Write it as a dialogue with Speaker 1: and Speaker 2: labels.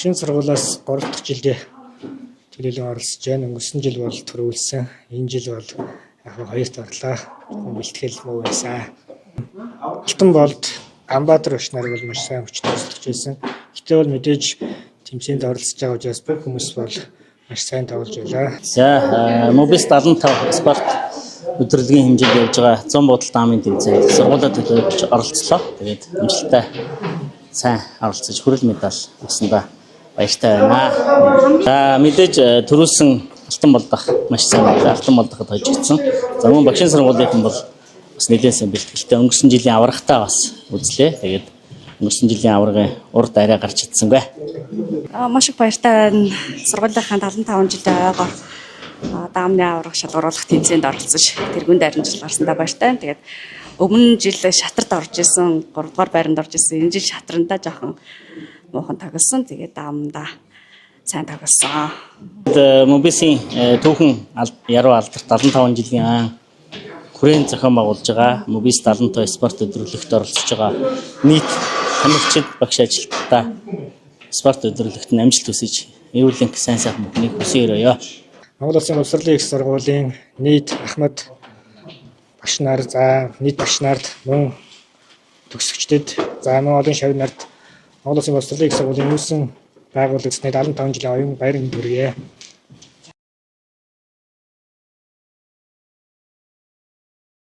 Speaker 1: Багшийн сургуулиас 3 дахь жилдээ төлөөлөн оролцож байна. Өнгөрсөн жил бол төрүүлсэн. Энэ жил бол яг хоёрт орлоо. Бэлтгэл муу байсан. Алтан болд Амбатар багш нар бол маш сайн хүчтэй тусалж байсан. Гэтэ бол мэдээж тэмцээнд оролцож байгаа учраас бүх хүмүүс бол маш сайн тоглож байлаа.
Speaker 2: За Мобис 75 спорт өдрөлгийн хэмжээнд явж байгаа 100 буудал даамын тэмцээнд сургуулиуд төлөвлөж оролцлоо. Тэгээд амжилттай сайн оролцож хүрэл медаль авсандаа баяртай байна. За мэдээж төрүүлсэн алтан болдох маш сайн байна. Алтан болдоход хожигдсон. За мөн багшийн сургуулийн бол бас нэлээд сайн бэлтгэлтэй өнгөрсөн жилийн аврагтаа бас үзлээ. Тэгээд өнгөрсөн жилийн аврагын урд арай гарч идсэнгүй.
Speaker 3: Маш их баяртай байна. Сургуулийнхаа 75 жилийн ойгоор даамны авраг шалгаруулах тэмцээнд оролцож тэргүүнд арилжил гарсандаа баяртай. Тэгээд өмнө жил шатарт орж исэн, 3 дугаар байранд орж исэн. Энэ жил шатарндаа жоохон муухан тоглосон. Тэгээд даамдаа сайн тоглосон.
Speaker 2: Мобисийн түүхэн яруу алдарт 75 жилийн хүрээнд зохион байгуулж байгаа Мобис 75 спорт өдрөлөгт оролцож байгаа нийт хамтчид багш ажилтнаа спорт өдрөлөгт амжилт хүсэж эрүүлэнх сайн сайхан бүхнийг хүсье өрөөё.
Speaker 1: Монгол Улсын боловсролын их сургуулийн нийт Ахмад багш нар, за нийт багш нарт, мөн төгсөгчдөд, за мөн олон шавь нарт Монгол Улсын боловсролын их сургуулийн үүсгэн байгуулагдсны 75 жилийн оюун баяр хүргэе.